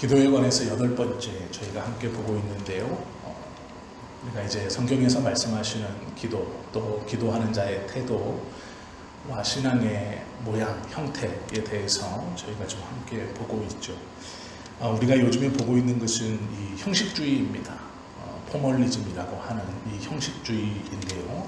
기도에 관해서 8번째 저희가 함께 보고 있는데요. 우리가 이제 성경에서 말씀하시는 기도, 또 기도하는 자의 태도와 신앙의 모양, 형태에 대해서 저희가 좀 함께 보고 있죠. 우리가 요즘에 보고 있는 것은 이 형식주의입니다. 포멀리즘이라고 하는 이 형식주의인데요.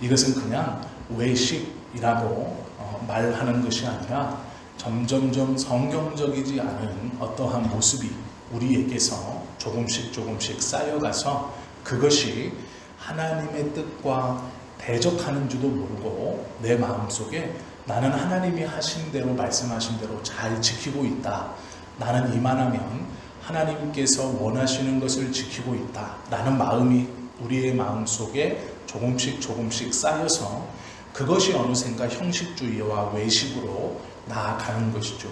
이것은 그냥 외식이라고 말하는 것이 아니라 점점점 성경적이지 않은 어떠한 모습이 우리에게서 조금씩 쌓여가서 그것이 하나님의 뜻과 대적하는 줄도 모르고 내 마음속에 나는 하나님이 하신 대로 말씀하신 대로 잘 지키고 있다. 나는 이만하면 하나님께서 원하시는 것을 지키고 있다. 라는 마음이 우리의 마음속에 조금씩 쌓여서 그것이 어느샌가 형식주의와 외식으로 나아가는 것이죠.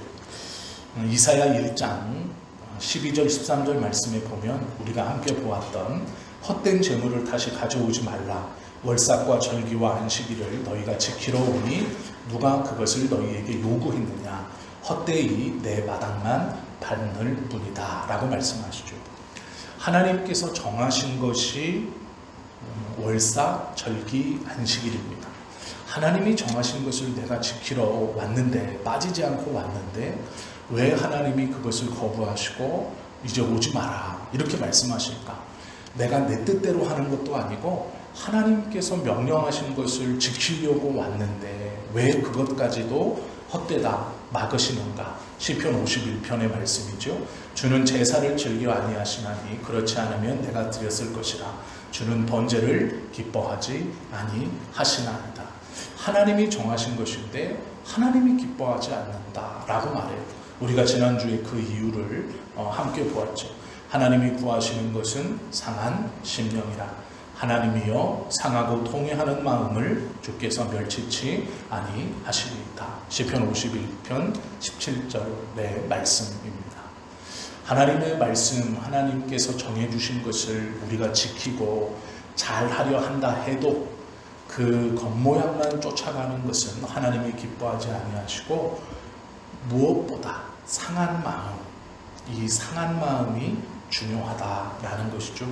이사야 1장 12절 13절 말씀에 보면 우리가 함께 보았던 헛된 재물을 다시 가져오지 말라. 월삭과 절기와 안식일을 너희가 지키러 오니 누가 그것을 너희에게 요구했느냐. 헛되이 내 마당만 밟을 뿐이다 라고 말씀하시죠. 하나님께서 정하신 것이 월삭, 절기, 안식일입니다. 하나님이 정하신 것을 내가 지키러 왔는데, 빠지지 않고 왔는데 왜 하나님이 그것을 거부하시고 이제 오지 마라 이렇게 말씀하실까? 내가 내 뜻대로 하는 것도 아니고 하나님께서 명령하신 것을 지키려고 왔는데 왜 그것까지도 헛되다 막으시는가? 시편 51편의 말씀이죠. 주는 제사를 즐겨 아니하시나니 그렇지 않으면 내가 드렸을 것이라. 주는 번제를 기뻐하지 아니하시나이다. 하나님이 정하신 것인데 하나님이 기뻐하지 않는다라고 말해요. 우리가 지난주에 그 이유를 함께 보았죠. 하나님이 구하시는 것은 상한 심령이라. 하나님이여 상하고 통회하는 마음을 주께서 멸치치 아니하시리이다. 시편 51편 17절의 말씀입니다. 하나님의 말씀, 하나님께서 정해주신 것을 우리가 지키고 잘하려 한다 해도 그 겉모양만 쫓아가는 것은 하나님이 기뻐하지 아니하시고 무엇보다 상한 마음, 이 상한 마음이 중요하다라는 것이죠.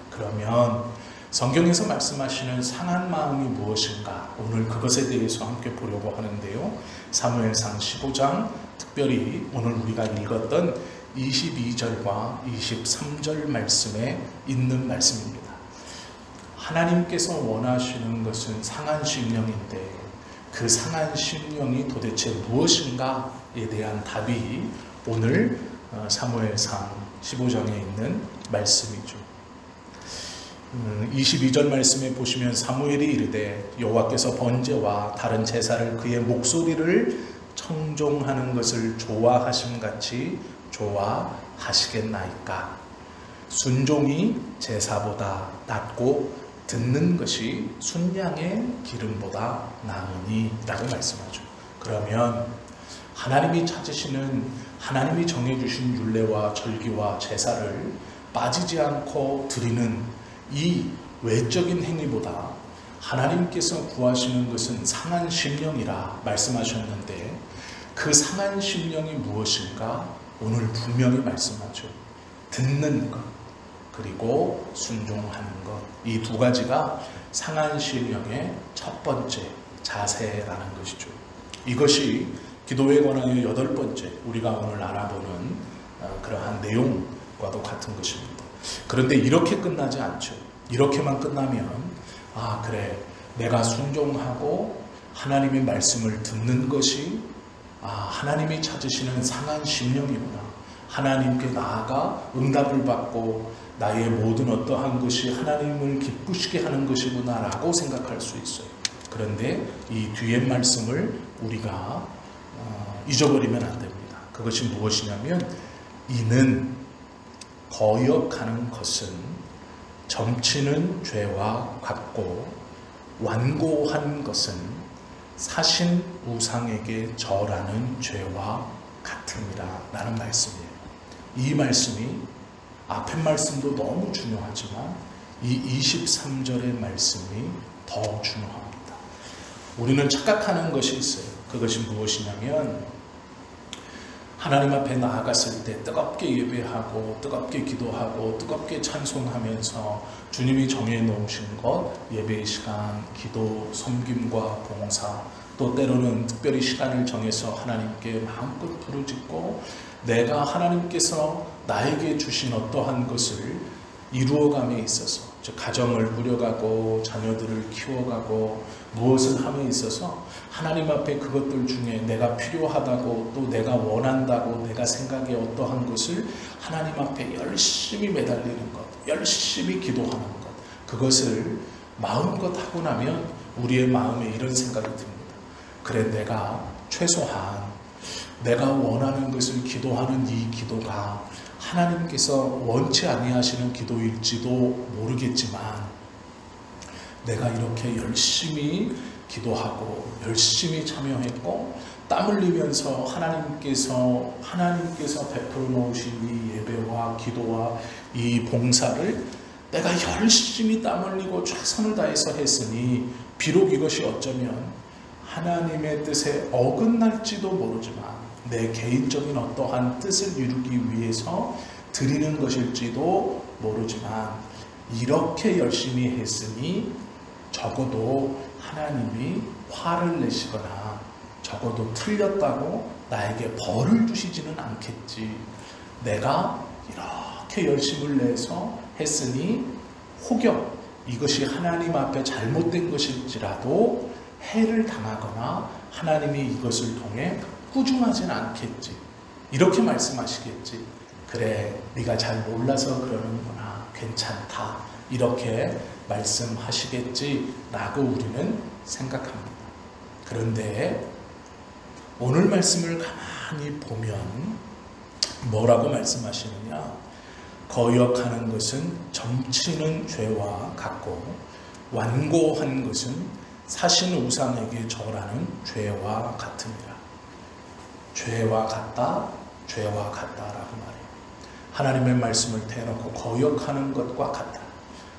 그러면 성경에서 말씀하시는 상한 마음이 무엇인가? 오늘 그것에 대해서 함께 보려고 하는데요. 사무엘상 15장, 특별히 오늘 우리가 읽었던 22절과 23절 말씀에 있는 말씀입니다. 하나님께서 원하시는 것은 상한 심령인데 그 상한 심령이 도대체 무엇인가에 대한 답이 오늘 사무엘상 15장에 있는 말씀이죠. 22절 말씀에 보시면 사무엘이 이르되 여호와께서 번제와 다른 제사를 그의 목소리를 청종하는 것을 좋아하심같이 좋아하시겠나이까. 순종이 제사보다 낫고 듣는 것이 순양의 기름보다 나으니 라고 말씀하죠. 그러면 하나님이 찾으시는, 하나님이 정해주신 율례와 절기와 제사를 빠지지 않고 드리는 이 외적인 행위보다 하나님께서 구하시는 것은 상한 심령이라 말씀하셨는데 그 상한 심령이 무엇인가? 오늘 분명히 말씀하죠. 듣는 것 그리고 순종하는 것, 이 두 가지가 상한 심령의 첫 번째 자세라는 것이죠. 이것이 기도에 관하여 8번째 우리가 오늘 알아보는 그러한 내용과도 같은 것입니다. 그런데 이렇게 끝나지 않죠. 이렇게만 끝나면 그래, 내가 순종하고 하나님의 말씀을 듣는 것이 하나님이 찾으시는 상한 심령이구나. 하나님께 나아가 응답을 받고 나의 모든 어떠한 것이 하나님을 기쁘시게 하는 것이구나 라고 생각할 수 있어요. 그런데 이 뒤의 말씀을 우리가 잊어버리면 안 됩니다. 그것이 무엇이냐면 이는 거역하는 것은 점치는 죄와 같고 완고한 것은 사신 우상에게 절하는 죄와 같음이라 라는 말씀이에요. 이 말씀이 앞의 말씀도 너무 중요하지만 이 23절의 말씀이 더 중요합니다. 우리는 착각하는 것이 있어요. 그것이 무엇이냐면 하나님 앞에 나아갔을 때 뜨겁게 예배하고 뜨겁게 기도하고 뜨겁게 찬송하면서 주님이 정해놓으신 것, 예배의 시간, 기도, 섬김과 봉사, 또 때로는 특별히 시간을 정해서 하나님께 마음껏 부르짖고 내가 하나님께서 나에게 주신 어떠한 것을 이루어감에 있어서, 즉 가정을 꾸려가고 자녀들을 키워가고 무엇을 함에 있어서 하나님 앞에 그것들 중에 내가 필요하다고 또 내가 원한다고 내가 생각해 어떠한 것을 하나님 앞에 열심히 매달리는 것, 열심히 기도하는 것, 그것을 마음껏 하고 나면 우리의 마음에 이런 생각이 듭니다. 그래, 내가 최소한 내가 원하는 것을 기도하는 이 기도가 하나님께서 원치 아니하시는 기도일지도 모르겠지만 내가 이렇게 열심히 기도하고 열심히 참여했고 땀 흘리면서 하나님께서 베풀어 놓으신 이 예배와 기도와 이 봉사를 내가 열심히 땀 흘리고 최선을 다해서 했으니 비록 이것이 어쩌면 하나님의 뜻에 어긋날지도 모르지만 내 개인적인 어떠한 뜻을 이루기 위해서 드리는 것일지도 모르지만 이렇게 열심히 했으니 적어도 하나님이 화를 내시거나 적어도 틀렸다고 나에게 벌을 주시지는 않겠지. 내가 이렇게 열심을 내서 했으니 혹여 이것이 하나님 앞에 잘못된 것일지라도 해를 당하거나 하나님이 이것을 통해 꾸중하진 않겠지. 이렇게 말씀하시겠지. 그래, 네가 잘 몰라서 그러는구나. 괜찮다. 이렇게 말씀하시겠지 라고 우리는 생각합니다. 그런데 오늘 말씀을 가만히 보면 뭐라고 말씀하시느냐? 거역하는 것은 점치는 죄와 같고 완고한 것은 사신 우상에게 절하는 죄와 같으니라. 죄와 같다, 죄와 같다라고 말해요. 하나님의 말씀을 대놓고 거역하는 것과 같다.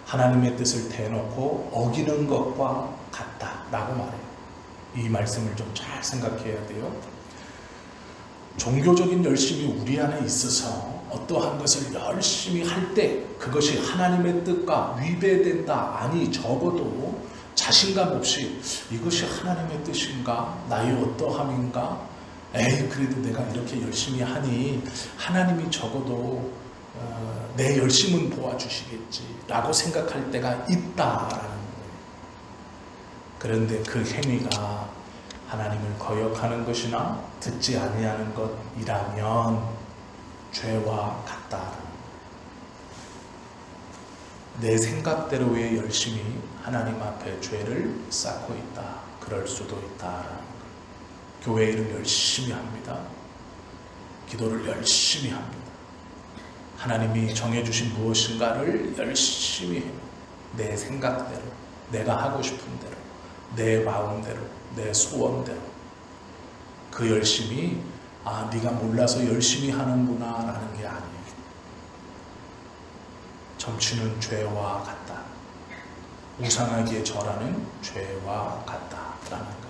하나님의 뜻을 대놓고 어기는 것과 같다라고 말해요. 이 말씀을 좀 잘 생각해야 돼요. 종교적인 열심이 우리 안에 있어서 어떠한 것을 열심히 할 때 그것이 하나님의 뜻과 위배된다. 아니, 적어도 자신감 없이 이것이 하나님의 뜻인가? 나의 어떠함인가? 에이, 그래도 내가 이렇게 열심히 하니 하나님이 적어도 내 열심은 도와주시겠지 라고 생각할 때가 있다라는 거예요. 그런데 그 행위가 하나님을 거역하는 것이나 듣지 아니하는 것이라면 죄와 같다라는 거예요. 내 생각대로의 열심이 하나님 앞에 죄를 쌓고 있다. 그럴 수도 있다라는 거예요. 교회 일을 열심히 합니다. 기도를 열심히 합니다. 하나님이 정해주신 무엇인가를 열심히 해요. 내 생각대로, 내가 하고 싶은 대로, 내 마음대로, 내 소원대로. 그 열심이 네가 몰라서 열심히 하는구나 라는 게 아니에요. 점치는 죄와 같다. 우상하기에 절하는 죄와 같다라는 거예요.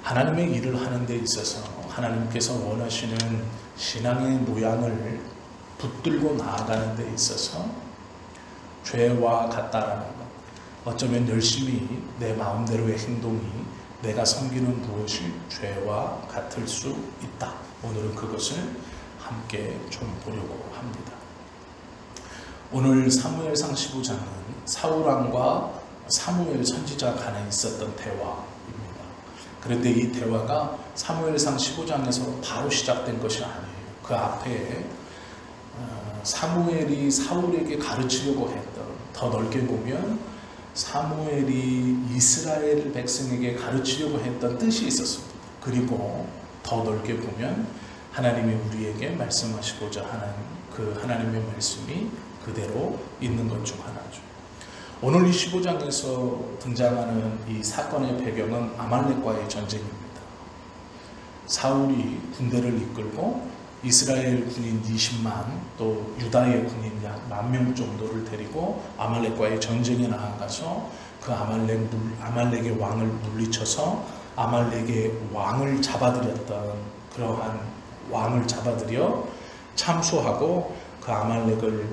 하나님의 일을 하는 데 있어서 하나님께서 원하시는 신앙의 모양을 붙들고 나아가는 데 있어서 죄와 같다라는 것, 어쩌면 열심히 내 마음대로의 행동이 내가 섬기는 무엇이 죄와 같을 수 있다. 오늘은 그것을 함께 좀 보려고 합니다. 오늘 사무엘상 15장은 사울왕과 사무엘 선지자 간에 있었던 대화입니다. 그런데 이 대화가 사무엘상 15장에서 바로 시작된 것이 아니에요. 그 앞에 사무엘이 사울에게 가르치려고 했던, 더 넓게 보면 사무엘이 이스라엘 백성에게 가르치려고 했던 뜻이 있었습니다. 그리고 더 넓게 보면 하나님이 우리에게 말씀하시고자 하는 그 하나님의 말씀이 그대로 있는 것 중 하나죠. 오늘 이 15장에서 등장하는 이 사건의 배경은 아말렉과의 전쟁입니다. 사울이 군대를 이끌고 이스라엘 군인 20만 또 유다의 군인 약 10,000명 정도를 데리고 아말렉과의 전쟁에 나아가서 그 아말렉의 왕을 물리쳐서 아말렉의 왕을 잡아들였던 그러한 왕을 잡아들여 참수하고 그 아말렉을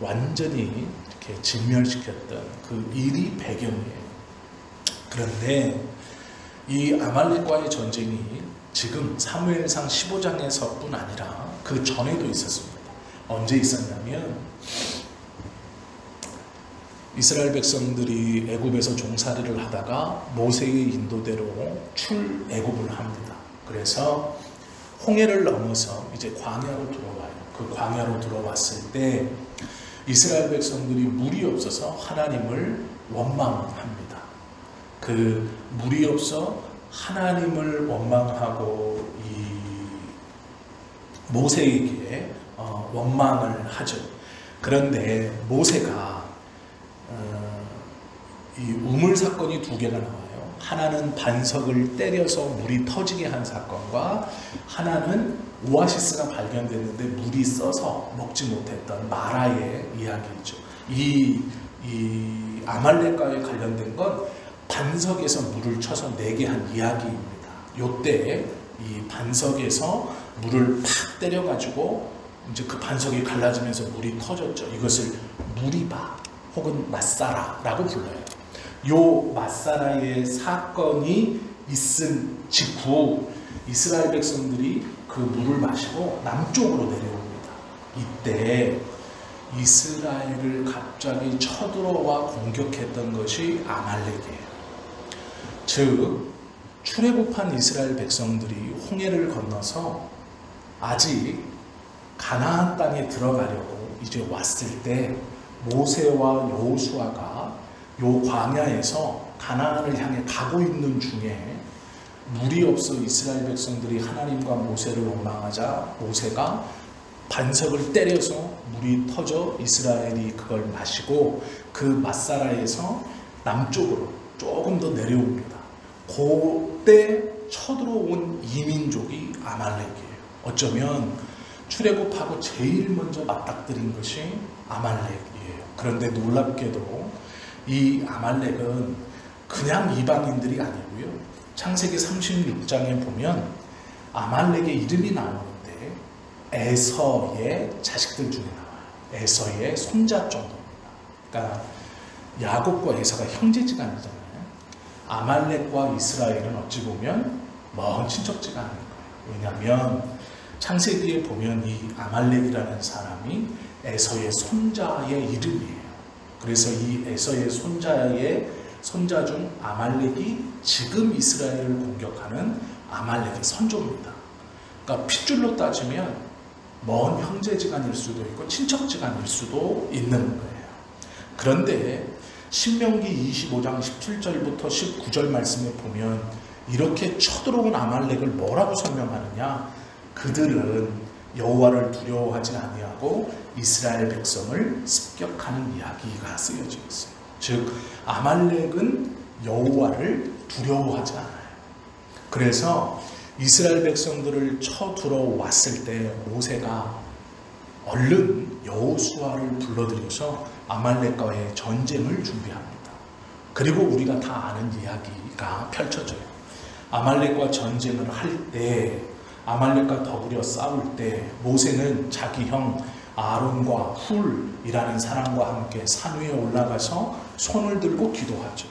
완전히 이렇게 진멸시켰던 그 일이 배경이에요. 그런데 이 아말렉과의 전쟁이 지금 사무엘상 15장에서뿐 아니라 그 전에도 있었습니다. 언제 있었냐면 이스라엘 백성들이 애굽에서 종살이를 하다가 모세의 인도대로 출애굽을 합니다. 그래서 홍해를 넘어서 이제 광야로 들어와요. 그 광야로 들어왔을 때 이스라엘 백성들이 물이 없어서 하나님을 원망합니다. 그 물이 없어 하나님을 원망하고 이 모세에게 원망을 하죠. 그런데 모세가 이 우물 사건이 두 개가 나와요. 하나는 반석을 때려서 물이 터지게 한 사건과 하나는 오아시스가 발견됐는데 물이 써서 먹지 못했던 마라의 이야기죠. 이 아말렉과에 관련된 건 반석에서 물을 쳐서 내게 한 이야기입니다. 요때 이 반석에서 물을 팍 때려가지고 이제 그 반석이 갈라지면서 물이 터졌죠. 이것을 무리바 혹은 마사라라고 불러요. 요 마사라의 사건이 있은 직후 이스라엘 백성들이 그 물을 마시고 남쪽으로 내려옵니다. 이때 이스라엘을 갑자기 쳐들어와 공격했던 것이 아말렉이에요. 즉 출애굽한 이스라엘 백성들이 홍해를 건너서 아직 가나안 땅에 들어가려고 이제 왔을 때 모세와 여호수아가 요 광야에서 가나안을 향해 가고 있는 중에 물이 없어 이스라엘 백성들이 하나님과 모세를 원망하자 모세가 반석을 때려서 물이 터져 이스라엘이 그걸 마시고 그 마사라에서 남쪽으로 조금 더 내려옵니다. 그때 쳐들어온 이민족이 아말렉이에요. 어쩌면 출애굽하고 제일 먼저 맞닥뜨린 것이 아말렉이에요. 그런데 놀랍게도 이 아말렉은 그냥 이방인들이 아니고요. 창세기 36장에 보면 아말렉의 이름이 나오는데 에서의 자식들 중에 나와요. 에서의 손자 정도입니다. 그러니까 야곱과 에서가 형제지간이잖아요. 아말렉과 이스라엘은 어찌 보면 먼 친척지가 아닌 거예요. 왜냐하면 창세기에 보면 이 아말렉이라는 사람이 에서의 손자의 이름이에요. 그래서 이 에서의 손자 중 아말렉이 지금 이스라엘을 공격하는 아말렉의 선조입니다. 그러니까 핏줄로 따지면 먼 형제지간일 수도 있고 친척지간일 수도 있는 거예요. 그런데 신명기 25장 17절부터 19절 말씀에 보면 이렇게 쳐들어온 아말렉을 뭐라고 설명하느냐? 그들은 여호와를 두려워하지 아니하고 이스라엘 백성을 습격하는 이야기가 쓰여져 있어요. 즉 아말렉은 여호와를 두려워하지 않아요. 그래서 이스라엘 백성들을 쳐들어왔을 때 모세가 얼른 여호수아를 불러들여서 아말렉과의 전쟁을 준비합니다. 그리고 우리가 다 아는 이야기가 펼쳐져요. 아말렉과 전쟁을 할 때 아말렉과 더불어 싸울 때 모세는 자기 형 아론과 훌이라는 사람과 함께 산 위에 올라가서 손을 들고 기도하죠.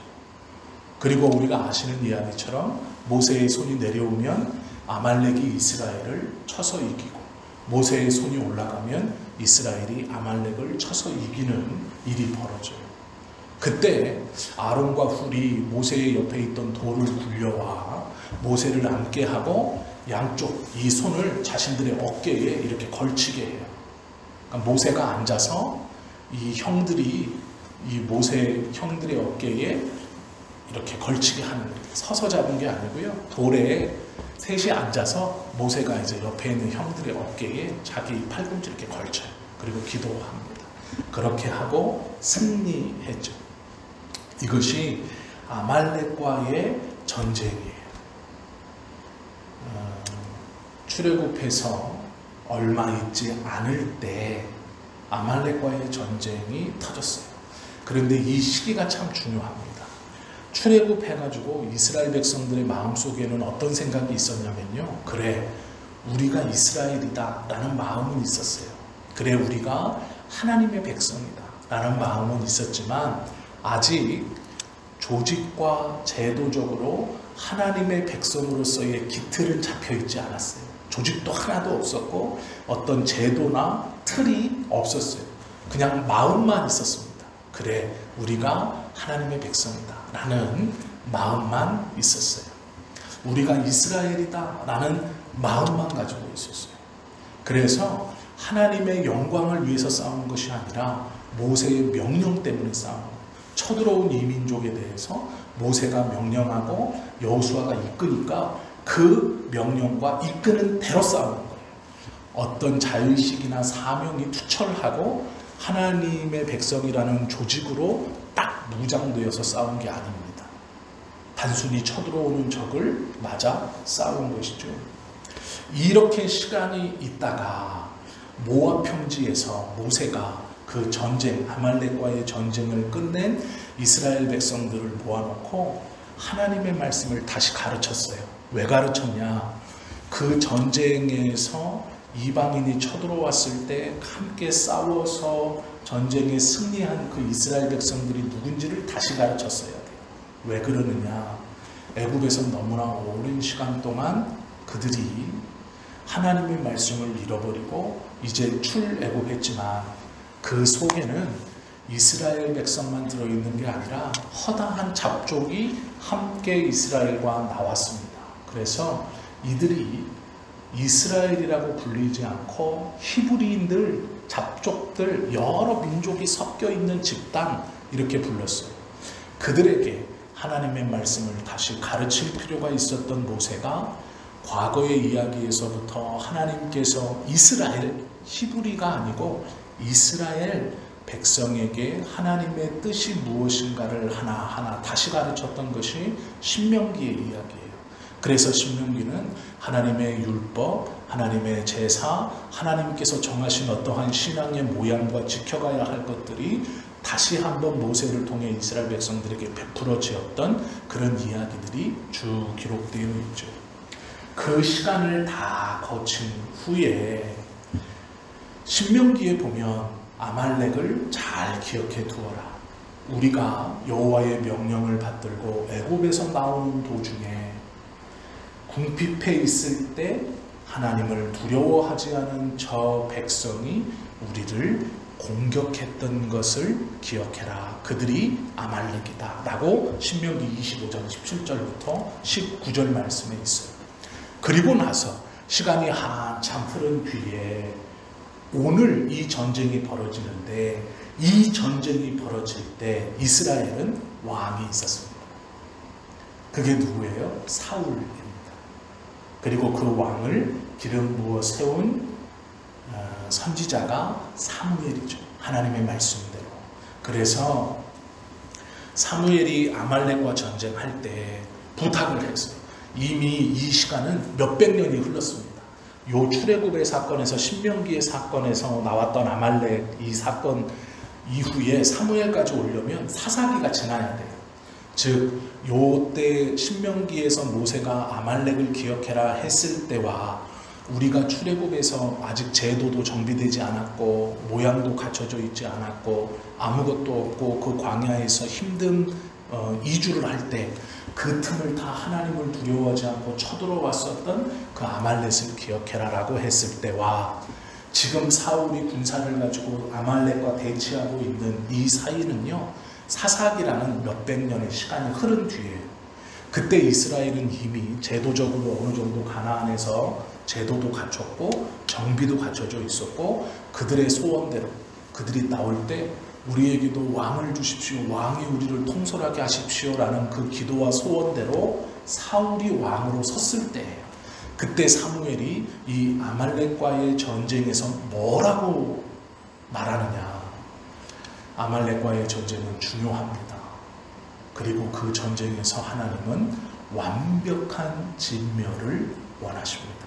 그리고 우리가 아시는 이야기처럼 모세의 손이 내려오면 아말렉이 이스라엘을 쳐서 이기고 모세의 손이 올라가면 이스라엘이 아말렉을 쳐서 이기는 일이 벌어져요. 그때 아론과 훌이 모세의 옆에 있던 돌을 굴려와 모세를 앉게 하고 양쪽 이 손을 자신들의 어깨에 이렇게 걸치게 해요. 그러니까 모세가 앉아서 이 형들이 이 모세 형들의 어깨에 이렇게 걸치게 하는 거예요. 서서 잡은 게 아니고요. 돌에 셋이 앉아서 모세가 이제 옆에 있는 형들의 어깨에 자기 팔꿈치 이렇게 걸쳐요. 그리고 기도합니다. 그렇게 하고 승리했죠. 이것이 아말렉과의 전쟁이에요. 출애굽해서 얼마 있지 않을 때 아말렉과의 전쟁이 터졌어요. 그런데 이 시기가 참 중요합니다. 출애굽해가지고 이스라엘 백성들의 마음속에는 어떤 생각이 있었냐면요. 그래, 우리가 이스라엘이다 라는 마음은 있었어요. 그래 우리가 하나님의 백성이다 라는 마음은 있었지만 아직 조직과 제도적으로 하나님의 백성으로서의 기틀은 잡혀있지 않았어요. 조직도 하나도 없었고 어떤 제도나 틀이 없었어요. 그냥 마음만 있었습니다. 그래 우리가 하나님의 백성이다 라는 마음만 있었어요. 우리가 이스라엘이다 라는 마음만 가지고 있었어요. 그래서 하나님의 영광을 위해서 싸우는 것이 아니라 모세의 명령 때문에 싸우는 거예요. 쳐들어온 이 민족에 대해서 모세가 명령하고 여호수아가 이끄니까 그 명령과 이끄는 대로 싸우는 거예요. 어떤 자의식이나 사명이 투철하고 하나님의 백성이라는 조직으로 딱 무장되어서 싸운 게 아닙니다. 단순히 쳐들어오는 적을 맞아 싸운 것이죠. 이렇게 시간이 있다가 모압 평지에서 모세가 그 전쟁, 아말렉과의 전쟁을 끝낸 이스라엘 백성들을 모아놓고 하나님의 말씀을 다시 가르쳤어요. 왜 가르쳤냐? 그 전쟁에서 이방인이 쳐들어왔을 때 함께 싸워서 전쟁에 승리한 그 이스라엘 백성들이 누군지를 다시 가르쳤어야 돼요. 왜 그러느냐? 애굽에서 너무나 오랜 시간 동안 그들이 하나님의 말씀을 잃어버리고 이제 출애굽했지만 그 속에는 이스라엘 백성만 들어있는 게 아니라 허다한 잡족이 함께 이스라엘과 나왔습니다. 그래서 이들이 이스라엘이라고 불리지 않고 히브리인들, 잡족들, 여러 민족이 섞여 있는 집단 이렇게 불렀어요. 그들에게 하나님의 말씀을 다시 가르칠 필요가 있었던 모세가 과거의 이야기에서부터 하나님께서 이스라엘, 히브리가 아니고 이스라엘 백성에게 하나님의 뜻이 무엇인가를 하나하나 다시 가르쳤던 것이 신명기의 이야기예요. 그래서 신명기는 하나님의 율법, 하나님의 제사, 하나님께서 정하신 어떠한 신앙의 모양과 지켜가야 할 것들이 다시 한번 모세를 통해 이스라엘 백성들에게 베풀어지었던 그런 이야기들이 쭉 기록되어 있죠. 그 시간을 다 거친 후에 신명기에 보면 아말렉을 잘 기억해 두어라. 우리가 여호와의 명령을 받들고 애굽에서 나오는 도중에 궁핍해 있을 때 하나님을 두려워하지 않은 저 백성이 우리를 공격했던 것을 기억해라. 그들이 아말렉이다 라고 신명기 25장 17절부터 19절 말씀에 있어요. 그리고 나서 시간이 한참 흐른 뒤에 오늘 이 전쟁이 벌어지는데 이 전쟁이 벌어질 때 이스라엘은 왕이 있었습니다. 그게 누구예요? 사울입니다. 그리고 그 왕을 기름 부어 세운 선지자가 사무엘이죠. 하나님의 말씀대로. 그래서 사무엘이 아말렉과 전쟁할 때 부탁을 했어요. 이미 이 시간은 몇백 년이 흘렀습니다. 요 출애굽의 사건에서 신명기의 사건에서 나왔던 아말렉 이 사건 이후에 사무엘까지 오려면 사사기가 지나야 돼요. 즉 요때 신명기에서 모세가 아말렉을 기억해라 했을 때와 우리가 출애굽에서 아직 제도도 정비되지 않았고 모양도 갖춰져 있지 않았고 아무것도 없고 그 광야에서 힘든 이주를 할 때 그 틈을 다 하나님을 두려워하지 않고 쳐들어왔었던 그 아말렉을 기억해라 라고 했을 때와 지금 사울이 군사를 가지고 아말렉과 대치하고 있는 이 사이는요 사사기라는 몇백 년의 시간이 흐른 뒤에 그때 이스라엘은 이미 제도적으로 어느 정도 가나안에서 제도도 갖췄고 정비도 갖춰져 있었고 그들의 소원대로 그들이 나올 때 우리에게도 왕을 주십시오. 왕이 우리를 통솔하게 하십시오. 라는 그 기도와 소원대로 사울이 왕으로 섰을 때예요. 그때 사무엘이 이 아말렉과의 전쟁에서 뭐라고 말하느냐. 아말렉과의 전쟁은 중요합니다. 그리고 그 전쟁에서 하나님은 완벽한 진멸을 원하십니다.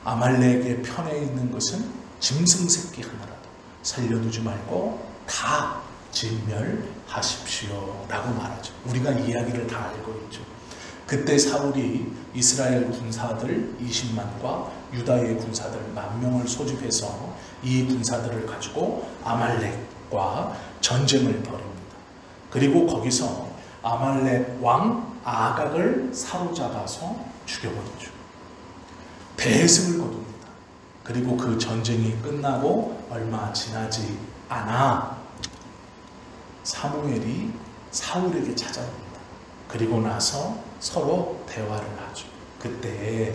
아말렉의 편에 있는 것은 짐승 새끼 하나라도 살려두지 말고 다 진멸하십시오 라고 말하죠. 우리가 이야기를 다 알고 있죠. 그때 사울이 이스라엘 군사들 20만과 유다의 군사들 10,000명을 소집해서 이 군사들을 가지고 아말렉과 전쟁을 벌입니다. 그리고 거기서 아말렉 왕 아각을 사로잡아서 죽여버리죠. 대승을 거둡니다. 그리고 그 전쟁이 끝나고 얼마 지나지 않아 사무엘이 사울에게 찾아옵니다. 그리고 나서 서로 대화를 하죠. 그때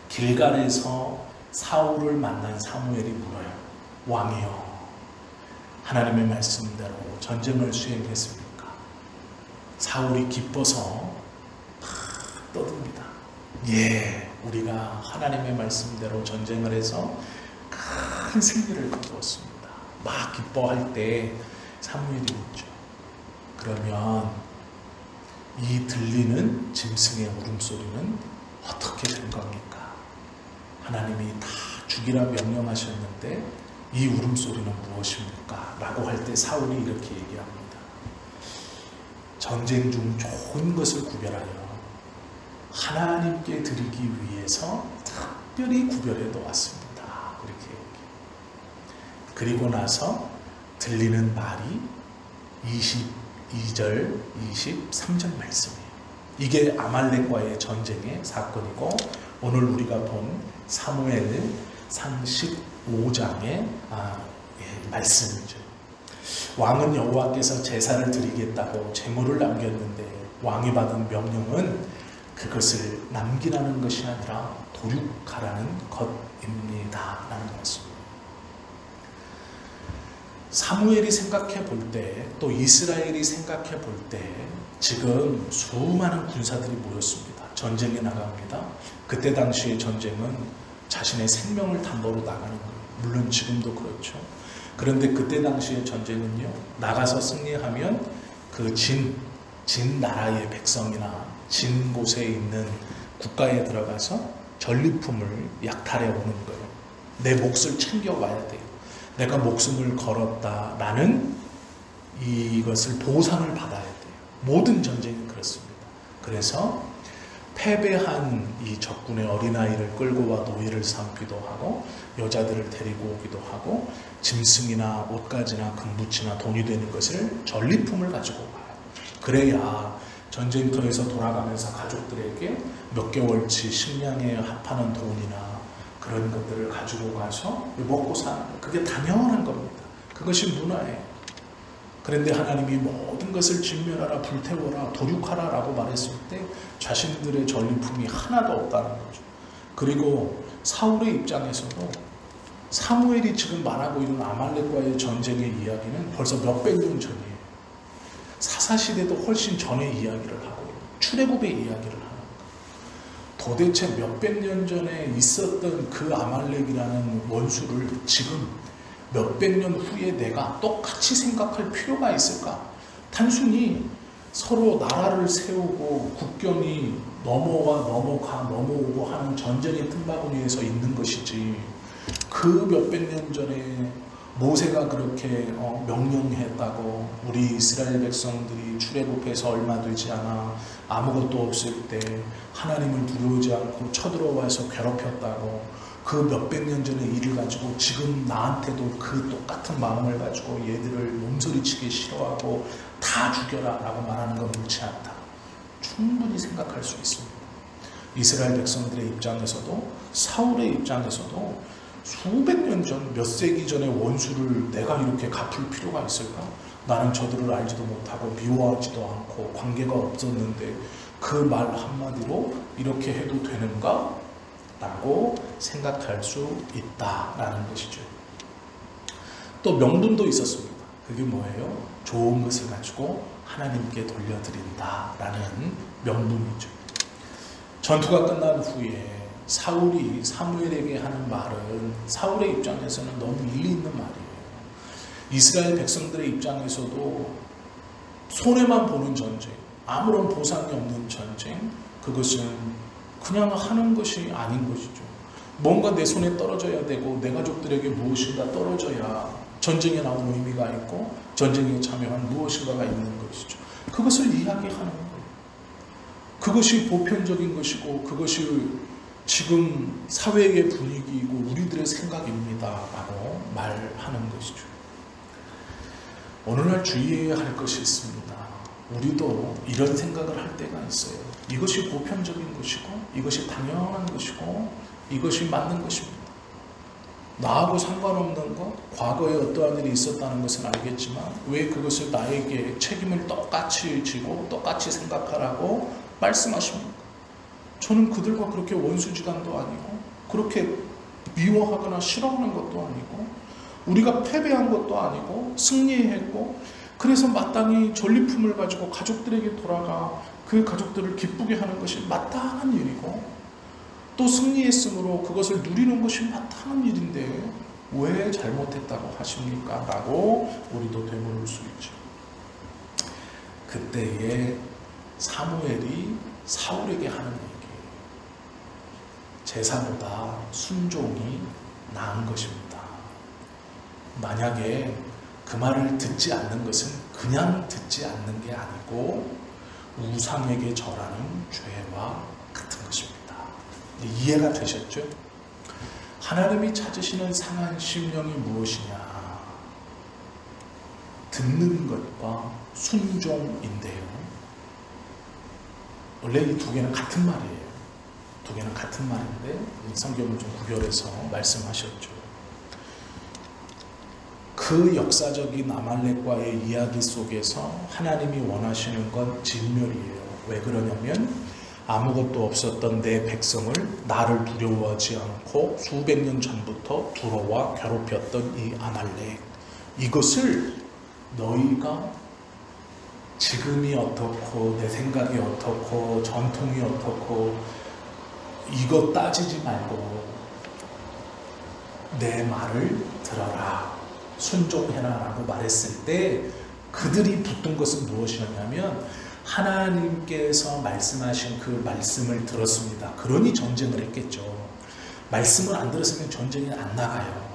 길갈에서 사울을 만난 사무엘이 물어요. 왕이여, 하나님의 말씀대로 전쟁을 수행했습니까? 사울이 기뻐서 막 떠듭니다. 예, 우리가 하나님의 말씀대로 전쟁을 해서 큰 승리를 거두었습니다. 막 기뻐할 때 사무엘이 묻죠. 그러면 이 들리는 짐승의 울음소리는 어떻게 된 겁니까? 하나님이 다 죽이라 명령하셨는데 이 울음소리는 무엇입니까? 라고 할 때 사울이 이렇게 얘기합니다. 전쟁 중 좋은 것을 구별하여 하나님께 드리기 위해서 특별히 구별해 놓았습니다. 이렇게 얘기해요. 그리고 나서 들리는 말이 22절, 23절 말씀이에요. 이게 아말렉과의 전쟁의 사건이고 오늘 우리가 본 사무엘 35장의 말씀이죠. 왕은 여호와께서 제사를 드리겠다고 제물을 남겼는데 왕이 받은 명령은 그것을 남기라는 것이 아니라 도륙하라는 것입니다. 라는 말씀입니다. 사무엘이 생각해 볼 때, 또 이스라엘이 생각해 볼 때 지금 수많은 군사들이 모였습니다. 전쟁에 나갑니다. 그때 당시의 전쟁은 자신의 생명을 담보로 나가는 거예요. 물론 지금도 그렇죠. 그런데 그때 당시의 전쟁은요, 나가서 승리하면 그 진 나라의 백성이나 진 곳에 있는 국가에 들어가서 전리품을 약탈해 오는 거예요. 내 몫을 챙겨와야 돼요. 내가 목숨을 걸었다라는 이것을 보상을 받아야 돼요. 모든 전쟁이 그렇습니다. 그래서 패배한 이 적군의 어린아이를 끌고 와 노예를 삼기도 하고 여자들을 데리고 오기도 하고 짐승이나 옷가지나 금붙이나 돈이 되는 것을 전리품을 가지고 가요. 그래야 전쟁터에서 돌아가면서 가족들에게 몇 개월치 식량에 합하는 돈이나 그런 것들을 가지고 가서 먹고 사는 거, 그게 당연한 겁니다. 그것이 문화예요. 그런데 하나님이 모든 것을 진멸하라, 불태워라, 도륙하라 라고 말했을 때 자신들의 전리품이 하나도 없다는 거죠. 그리고 사울의 입장에서도 사무엘이 지금 말하고 있는 아말렉과의 전쟁의 이야기는 벌써 몇백 년 전이에요. 사사시대도 훨씬 전의 이야기를 하고 출애굽의 이야기를 하는 거예요. 도대체 몇백 년 전에 있었던 그 아말렉이라는 원수를 지금 몇백 년 후에 내가 똑같이 생각할 필요가 있을까? 단순히 서로 나라를 세우고 국경이 넘어오고 하는 전쟁의 틈바구니에서 있는 것이지, 그 몇백 년 전에 모세가 그렇게 명령했다고 우리 이스라엘 백성들이 출애굽해서 얼마 되지 않아 아무것도 없을 때 하나님을 두려워하지 않고 쳐들어와서 괴롭혔다고, 그 몇백 년 전의 일을 가지고 지금 나한테도 그 똑같은 마음을 가지고 얘들을 몸소리치게 싫어하고 다 죽여라 라고 말하는 건 옳지 않다. 충분히 생각할 수 있습니다. 이스라엘 백성들의 입장에서도 사울의 입장에서도 수백 년 전, 몇 세기 전의 원수를 내가 이렇게 갚을 필요가 있을까? 나는 저들을 알지도 못하고 미워하지도 않고 관계가 없었는데 그 말 한마디로 이렇게 해도 되는가? 라고 생각할 수 있다라는 것이죠. 또 명분도 있었습니다. 그게 뭐예요? 좋은 것을 가지고 하나님께 돌려드린다라는 명분이죠. 전투가 끝난 후에 사울이 사무엘에게 하는 말은 사울의 입장에서는 너무 일리 있는 말이에요. 이스라엘 백성들의 입장에서도 손해만 보는 전쟁, 아무런 보상이 없는 전쟁, 그것은 그냥 하는 것이 아닌 것이죠. 뭔가 내 손에 떨어져야 되고 내 가족들에게 무엇인가 떨어져야 전쟁에 나온 의미가 있고 전쟁에 참여한 무엇인가가 있는 것이죠. 그것을 이야기하는 거예요. 그것이 보편적인 것이고 그것이 지금 사회의 분위기이고 우리들의 생각입니다 라고 말하는 것이죠. 오늘날 주의해야 할 것이 있습니다. 우리도 이런 생각을 할 때가 있어요. 이것이 보편적인 것이고 이것이 당연한 것이고 이것이 맞는 것입니다. 나하고 상관없는 것, 과거에 어떠한 일이 있었다는 것은 알겠지만 왜 그것을 나에게 책임을 똑같이 지고 똑같이 생각하라고 말씀하십니까? 저는 그들과 그렇게 원수지간도 아니고 그렇게 미워하거나 싫어하는 것도 아니고 우리가 패배한 것도 아니고 승리했고 그래서 마땅히 전리품을 가지고 가족들에게 돌아가 그 가족들을 기쁘게 하는 것이 마땅한 일이고 또 승리했으므로 그것을 누리는 것이 마땅한 일인데 왜 잘못했다고 하십니까? 라고 우리도 되물을 수 있죠. 그때에 사무엘이 사울에게 하는 얘기예요. 제사보다 순종이 나은 것입니다. 만약에 그 말을 듣지 않는 것은 그냥 듣지 않는 게 아니고 우상에게 절하는 죄와 같은 것입니다. 이해가 되셨죠? 하나님이 찾으시는 상한 심령이 무엇이냐? 듣는 것과 순종인데요. 원래 이 두 개는 같은 말이에요. 두 개는 같은 말인데 성경을 좀 구별해서 말씀하셨죠. 그 역사적인 아말렉과의 이야기 속에서 하나님이 원하시는 건 진멸이에요. 왜 그러냐면 아무것도 없었던 내 백성을 나를 두려워하지 않고 수백 년 전부터 두려워 괴롭혔던 이 아말렉, 이것을 너희가 지금이 어떻고 내 생각이 어떻고 전통이 어떻고 이거 따지지 말고 내 말을 들어라, 순종해라 라고 말했을 때 그들이 붙은 것은 무엇이었냐면 하나님께서 말씀하신 그 말씀을 들었습니다. 그러니 전쟁을 했겠죠. 말씀을 안 들었으면 전쟁에 안 나가요.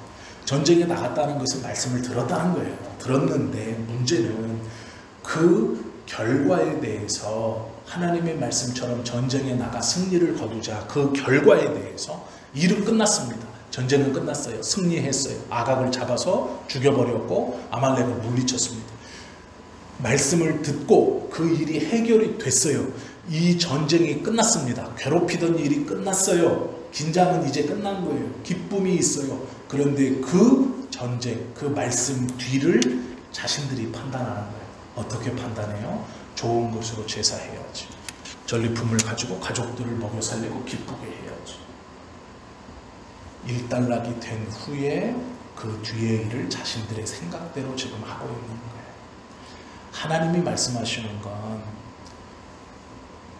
전쟁에 나갔다는 것은 말씀을 들었다는 거예요. 들었는데 문제는 그 결과에 대해서 하나님의 말씀처럼 전쟁에 나가 승리를 거두자 그 결과에 대해서 일은 끝났습니다. 전쟁은 끝났어요. 승리했어요. 아각을 잡아서 죽여버렸고 아말렉을 물리쳤습니다. 말씀을 듣고 그 일이 해결이 됐어요. 이 전쟁이 끝났습니다. 괴롭히던 일이 끝났어요. 긴장은 이제 끝난 거예요. 기쁨이 있어요. 그런데 그 전쟁, 그 말씀 뒤를 자신들이 판단하는 거예요. 어떻게 판단해요? 좋은 것으로 제사해야지. 전리품을 가지고 가족들을 먹여 살리고 기쁘게 해야지. 일단락이 된 후에 그 뒤의 일을 자신들의 생각대로 지금 하고 있는 거예요. 하나님이 말씀하시는 건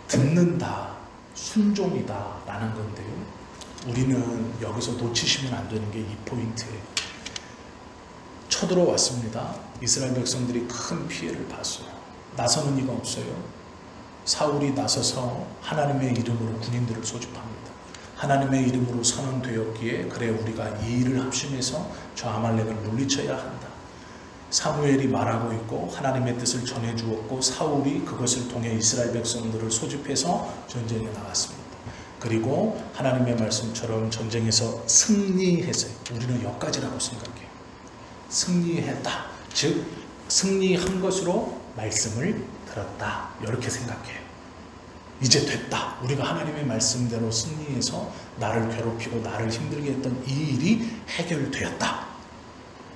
듣는다, 순종이다 라는 건데요. 우리는 여기서 놓치시면 안 되는 게 이 포인트예요. 쳐들어왔습니다. 이스라엘 백성들이 큰 피해를 봤어요. 나서는 이가 없어요. 사울이 나서서 하나님의 이름으로 군인들을 소집합니다. 하나님의 이름으로 선언되었기에 그래 우리가 이 일을 합심해서 저 아말렉을 물리쳐야 한다. 사무엘이 말하고 있고 하나님의 뜻을 전해주었고 사울이 그것을 통해 이스라엘 백성들을 소집해서 전쟁에 나갔습니다. 그리고 하나님의 말씀처럼 전쟁에서 승리했어요. 우리는 여기까지라고 생각해요. 승리했다. 즉 승리한 것으로 말씀을 들었다. 이렇게 생각해요. 이제 됐다. 우리가 하나님의 말씀대로 승리해서 나를 괴롭히고 나를 힘들게 했던 이 일이 해결되었다.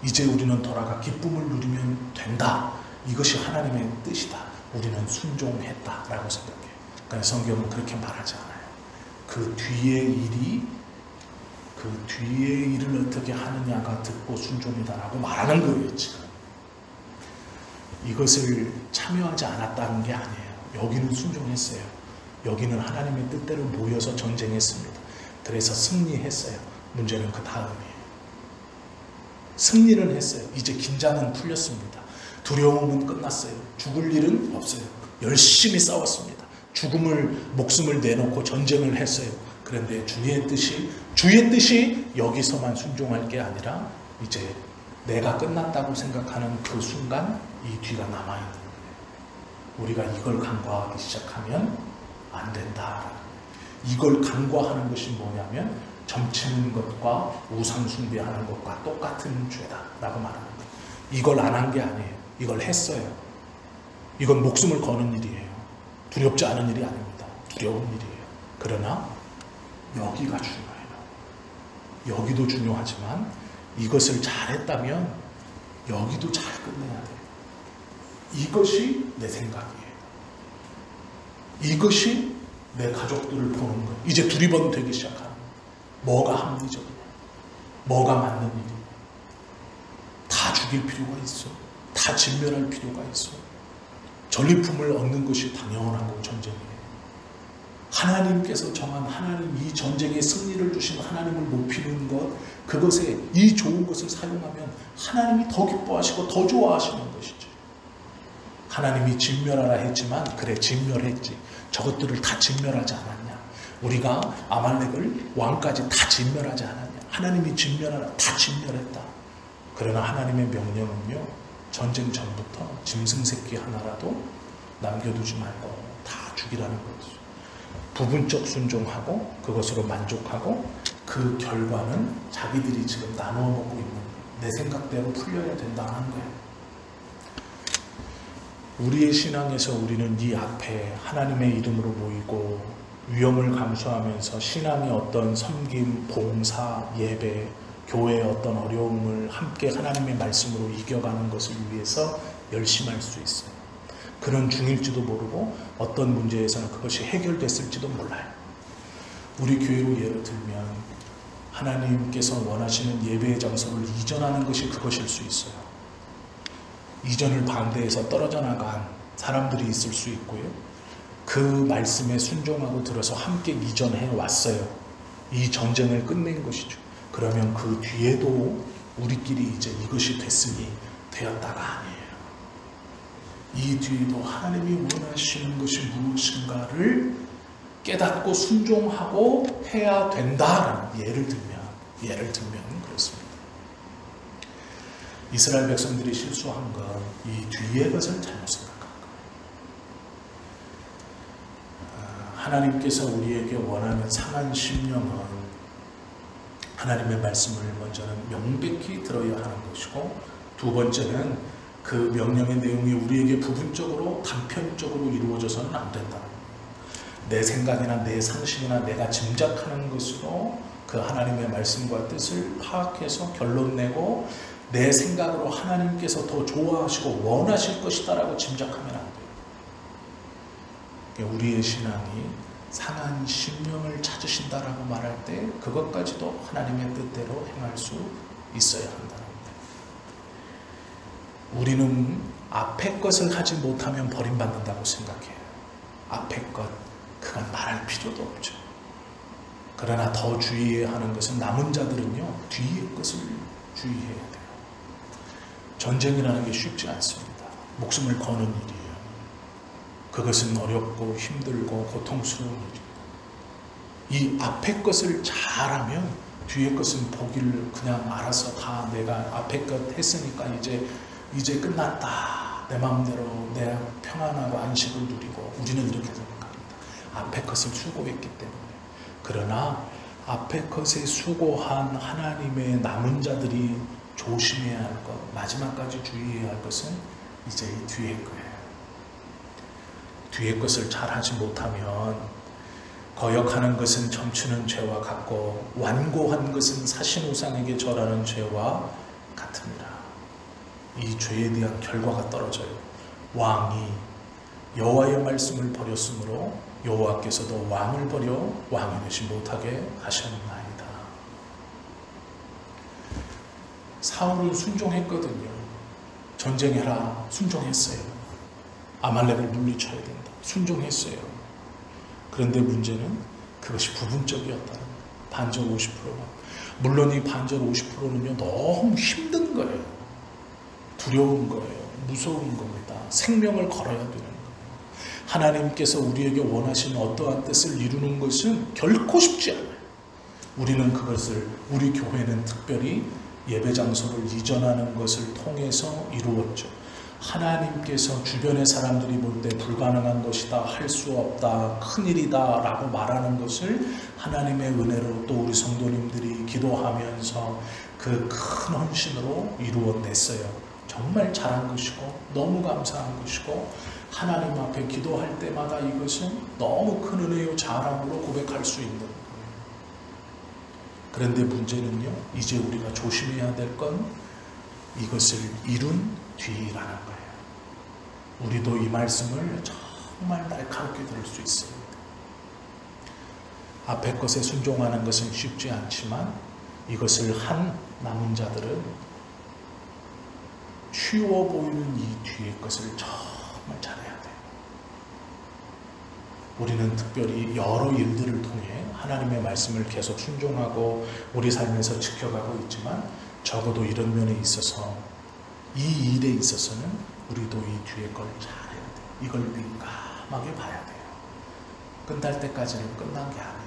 이제 우리는 돌아가 기쁨을 누리면 된다. 이것이 하나님의 뜻이다. 우리는 순종했다라고 생각해요. 그러니까 성경은 그렇게 말하지 않아요. 그 뒤의 일을 어떻게 하느냐가 듣고 순종이다라고 말하는 거예요. 지금 이것을 참여하지 않았다는 게 아니에요. 여기는 순종했어요. 여기는 하나님의 뜻대로 모여서 전쟁했습니다. 그래서 승리했어요. 문제는 그 다음이에요. 승리는 했어요. 이제 긴장은 풀렸습니다. 두려움은 끝났어요. 죽을 일은 없어요. 열심히 싸웠습니다. 목숨을 내놓고 전쟁을 했어요. 그런데 주의 뜻이 여기서만 순종할 게 아니라 이제 내가 끝났다고 생각하는 그 순간 이 뒤가 남아있는 거예요. 우리가 이걸 간과하기 시작하면 안 된다. 이걸 간과하는 것이 뭐냐면 점치는 것과 우상 숭배하는 것과 똑같은 죄다라고 말하는 거예요. 이걸 안 한 게 아니에요. 이걸 했어요. 이건 목숨을 거는 일이에요. 두렵지 않은 일이 아닙니다. 두려운 일이에요. 그러나 여기가 중요해요. 여기도 중요하지만 이것을 잘했다면 여기도 잘 끝내야 돼요. 이것이 내 생각이에요. 이것이 내 가족들을 보는 거예요. 이제 두리번 되기 시작하는 거예요. 뭐가 합리적이냐, 뭐가 맞는 일이냐. 다 죽일 필요가 있어. 다 진멸할 필요가 있어. 전리품을 얻는 것이 당연하고 전쟁이에요. 하나님께서 정한 하나님, 이 전쟁에 승리를 주신 하나님을 높이는 것, 그것에 이 좋은 것을 사용하면 하나님이 더 기뻐하시고 더 좋아하시는 것이죠. 하나님이 진멸하라 했지만 그래 진멸했지. 저것들을 다 진멸하지 않았냐. 우리가 아말렉을 왕까지 다 진멸하지 않았냐. 하나님이 진멸하라, 다 진멸했다. 그러나 하나님의 명령은요, 전쟁 전부터 짐승 새끼 하나라도 남겨두지 말고 다 죽이라는 거죠. 부분적 순종하고 그것으로 만족하고 그 결과는 자기들이 지금 나누어 먹고 있는 내 생각대로 풀려야 된다는 거예요. 우리의 신앙에서 우리는 이 앞에 하나님의 이름으로 모이고 위험을 감수하면서 신앙의 어떤 섬김, 봉사, 예배, 교회의 어떤 어려움을 함께 하나님의 말씀으로 이겨가는 것을 위해서 열심히 할 수 있어요. 그런 중일지도 모르고 어떤 문제에서는 그것이 해결됐을지도 몰라요. 우리 교회로 예를 들면 하나님께서 원하시는 예배의 장소를 이전하는 것이 그것일 수 있어요. 이전을 반대해서 떨어져 나간 사람들이 있을 수 있고요. 그 말씀에 순종하고 들어서 함께 이전해 왔어요. 이 전쟁을 끝낸 것이죠. 그러면 그 뒤에도 우리끼리 이제 이것이 됐으니 되었다가 아니에요. 이 뒤에도 하나님이 원하시는 것이 무엇인가를 깨닫고 순종하고 해야 된다라는 예를 들면 그렇습니다. 이스라엘 백성들이 실수한 건 이 뒤의 것을 잘못 생각한 거예요. 하나님께서 우리에게 원하는 상한 심령은 하나님의 말씀을 먼저는 명백히 들어야 하는 것이고, 두 번째는 그 명령의 내용이 우리에게 부분적으로 단편적으로 이루어져서는 안 된다. 내 생각이나 내 상식이나 내가 짐작하는 것으로 그 하나님의 말씀과 뜻을 파악해서 결론 내고 내 생각으로 하나님께서 더 좋아하시고 원하실 것이다라고 짐작하면 안 돼요. 우리의 신앙이 상한 심령을 찾으신다라고 말할 때 그것까지도 하나님의 뜻대로 행할 수 있어야 한다는 거예요. 우리는 앞의 것을 하지 못하면 버림받는다고 생각해요. 앞의 것, 그건 말할 필요도 없죠. 그러나 더 주의해야 하는 것은 남은 자들은요, 뒤의 것을 주의해야 돼요. 전쟁이라는 게 쉽지 않습니다. 목숨을 거는 일이에요. 그것은 어렵고 힘들고 고통스러운 일이에요. 이 앞의 것을 잘하면 뒤의 것은 보기를 그냥 알아서 다 내가 앞의 것 했으니까 이제 끝났다. 내 마음대로 내 평안하고 안식을 누리고, 우리는 이렇게 생각합니다. 앞의 것을 수고했기 때문에. 그러나 앞의 것에 수고한 하나님의 남은 자들이 조심해야 할 것, 마지막까지 주의해야 할 것은 이제 이 뒤의 거예요. 뒤의 것을 잘하지 못하면 거역하는 것은 점치는 죄와 같고 완고한 것은 사신우상에게 절하는 죄와 같습니다. 이 죄에 대한 결과가 떨어져요. 왕이 여호와의 말씀을 버렸으므로 여호와께서도 왕을 버려 왕이 되지 못하게 하셨나이다. 사울은 순종했거든요. 전쟁해라, 순종했어요. 아말렉을 물리쳐야 된다, 순종했어요. 그런데 문제는 그것이 부분적이었다는 거예요. 반절 50%만. 물론 이 반절 50%는요 너무 힘든 거예요. 두려운 거예요. 무서운 겁니다. 생명을 걸어야 되는 거예요. 하나님께서 우리에게 원하시는 어떠한 뜻을 이루는 것은 결코 쉽지 않아요. 우리는 그것을, 우리 교회는 특별히 예배 장소를 이전하는 것을 통해서 이루었죠. 하나님께서 주변의 사람들이 볼 때 불가능한 것이다, 할 수 없다, 큰일이다 라고 말하는 것을 하나님의 은혜로 또 우리 성도님들이 기도하면서 그 큰 헌신으로 이루어냈어요. 정말 잘한 것이고 너무 감사한 것이고 하나님 앞에 기도할 때마다 이것은 너무 큰 은혜요 자랑으로 고백할 수 있는 거예요. 그런데 문제는요, 이제 우리가 조심해야 될 건 이것을 이룬 뒤라는 거예요. 우리도 이 말씀을 정말 날카롭게 들을 수 있습니다. 앞에 것에 순종하는 것은 쉽지 않지만 이것을 한 남은 자들은 쉬워 보이는 이 뒤의 것을 정말 잘해야 돼요. 우리는 특별히 여러 일들을 통해 하나님의 말씀을 계속 순종하고 우리 삶에서 지켜가고 있지만 적어도 이런 면에 있어서 이 일에 있어서는 우리도 이 뒤에 걸 잘해야 돼요. 이걸 민감하게 봐야 돼요. 끝날 때까지는 끝난 게 아니에요.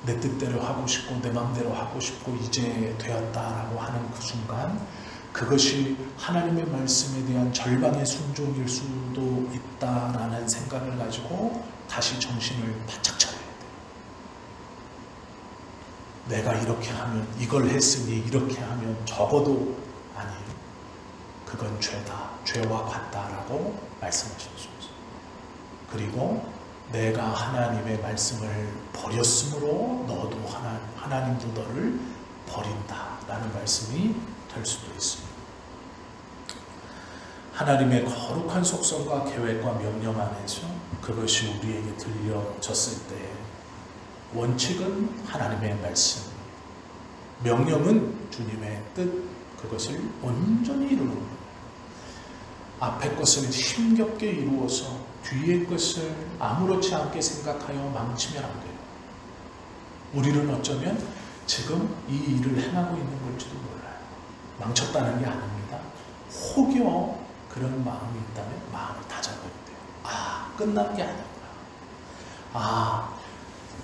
내 뜻대로 하고 싶고 내 마음대로 하고 싶고 이제 되었다라고 하는 그 순간 그것이 하나님의 말씀에 대한 절반의 순종일 수도 있다라는 생각을 가지고 다시 정신을 바짝 차려야 돼요. 내가 이렇게 하면 이걸 했으니 이렇게 하면 적어도 아니에요. 그건 죄다, 죄와 같다라고 말씀하셨습니다. 그리고 내가 하나님의 말씀을 버렸으므로 너도 하나님도 너를 버린다라는 말씀이 될 수도 있습니다. 하나님의 거룩한 속성과 계획과 명령 안에서 그것이 우리에게 들려졌을 때 원칙은 하나님의 말씀, 명령은 주님의 뜻, 그것을 온전히 이루는 거예요. 앞의 것을 힘겹게 이루어서 뒤의 것을 아무렇지 않게 생각하여 망치면 안 돼요. 우리는 어쩌면 지금 이 일을 행하고 있는 걸지도 몰라요. 망쳤다는 게 아닙니다. 혹여 그런 마음이 있다면 마음을 다잡아야 돼요. 끝난 게 아니구나.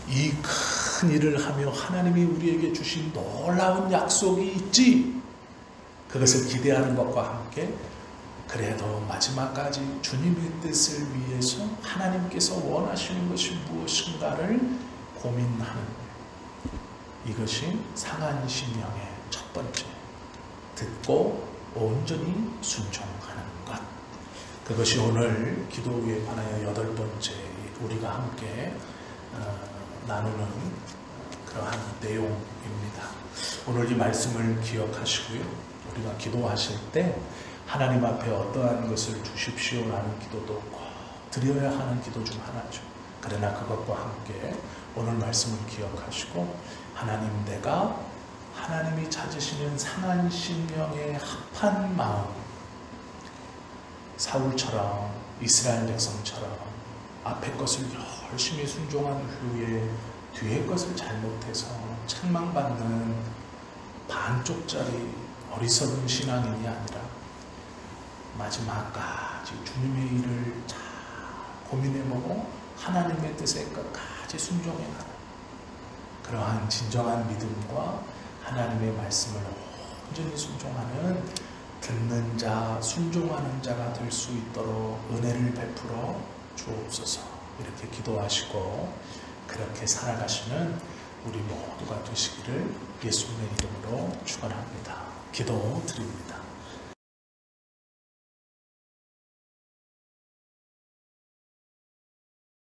이 큰 일을 하며 하나님이 우리에게 주신 놀라운 약속이 있지. 그것을 기대하는 것과 함께 그래도 마지막까지 주님의 뜻을 위해서 하나님께서 원하시는 것이 무엇인가를 고민하는 거예요. 이것이 상한 심령의 첫 번째, 듣고 온전히 순종하는 것. 그것이 오늘 기도에 관하여 8번째 우리가 함께 나누는 그러한 내용입니다. 오늘 이 말씀을 기억하시고요. 우리가 기도하실 때 하나님 앞에 어떠한 것을 주십시오라는 기도도 꼭 드려야 하는 기도 중 하나죠. 그러나 그것과 함께 오늘 말씀을 기억하시고 하나님, 내가 하나님이 찾으시는 상한 심령의 합한 마음, 사울처럼 이스라엘 백성처럼 앞의 것을 열심히 순종한 후에 뒤의 것을 잘못해서 책망받는 반쪽짜리 어리석은 신앙인이 아니라 마지막까지 주님의 일을 잘 고민해보고 하나님의 뜻에 끝까지 순종해가는 그러한 진정한 믿음과 하나님의 말씀을 온전히 순종하는 듣는 자, 순종하는 자가 될 수 있도록 은혜를 베풀어 주옵소서. 이렇게 기도하시고 그렇게 살아가시는 우리 모두가 되시기를 예수님의 이름으로 축원합니다. 기도드립니다.